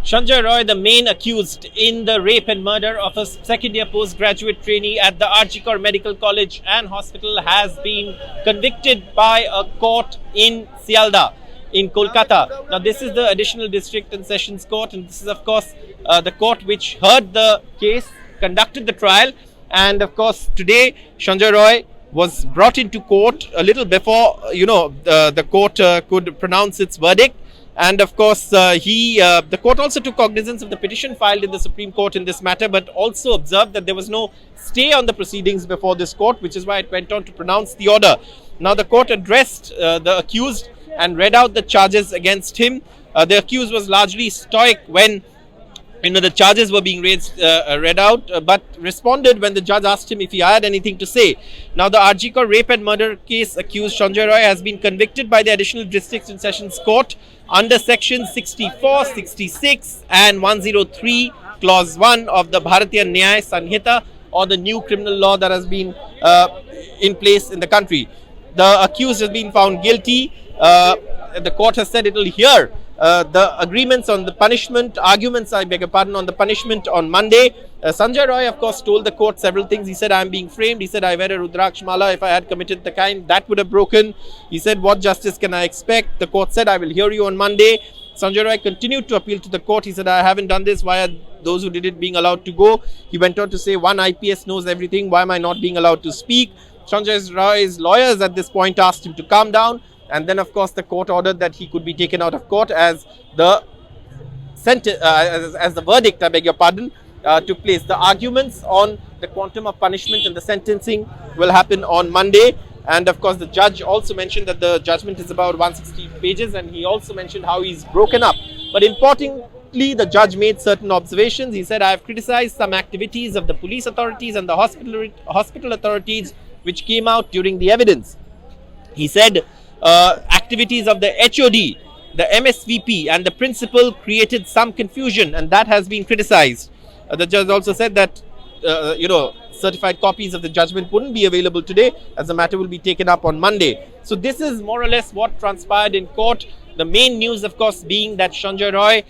Sanjay Roy, the main accused in the rape and murder of a second-year postgraduate trainee at the Arjikar Medical College and Hospital, has been convicted by a court in Sialda, in Kolkata. Now, this is the Additional District and Sessions Court, and this is, of course, the court which heard the case, conducted the trial, and, of course, today, Sanjay Roy was brought into court a little before, the court could pronounce its verdict. And of course, the court also took cognizance of the petition filed in the Supreme Court in this matter, but also observed that there was no stay on the proceedings before this court, which is why it went on to pronounce the order. Now, the court addressed the accused and read out the charges against him. The accused was largely stoic when the charges were being read out, but responded when the judge asked him if he had anything to say. Now, the Arjikar rape and murder case accused Sanjay Roy has been convicted by the Additional District and Sessions Court under Section 64, 66 and 103, Clause 1 of the Bharatiya Nyaya Sanhita, or the new criminal law that has been in place in the country. The accused has been found guilty. The court has said it will hear the agreements on the punishment, arguments, I beg your pardon, on the punishment on Monday. Sanjay Roy, of course, told the court several things. He said, I am being framed. He said, I wear a Rudraksh mala. If I had committed the kind, that would have broken. He said, what justice can I expect? The court said, I will hear you on Monday. Sanjay Roy continued to appeal to the court. He said, I haven't done this. Why are those who did it being allowed to go? He went on to say, one IPS knows everything. Why am I not being allowed to speak? Sanjay Roy's lawyers at this point asked him to calm down. And then, of course, the court ordered that he could be taken out of court as the verdict, I beg your pardon, took place. The arguments on the quantum of punishment and the sentencing will happen on Monday. And, of course, the judge also mentioned that the judgment is about 160 pages, and he also mentioned how he's broken up. But importantly, the judge made certain observations. He said, I have criticized some activities of the police authorities and the hospital authorities which came out during the evidence. He said, activities of the HOD, the MSVP and the principal created some confusion, and that has been criticized. The judge also said that, certified copies of the judgment wouldn't be available today, as the matter will be taken up on Monday. So this is more or less what transpired in court. The main news, of course, being that Sanjay Roy,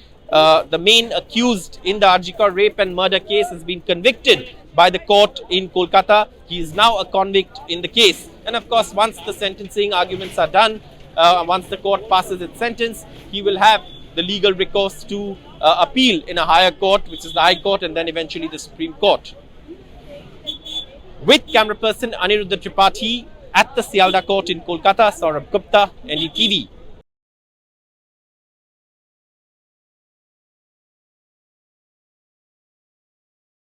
the main accused in the Arjikar rape and murder case, has been convicted by the court in Kolkata. He is now a convict in the case. And of course, once the sentencing arguments are done, once the court passes its sentence, he will have the legal recourse to appeal in a higher court, which is the High Court, and then eventually the Supreme Court. With camera person Aniruddha Tripathi at the Sialda Court in Kolkata, Saurabh Gupta, NDTV.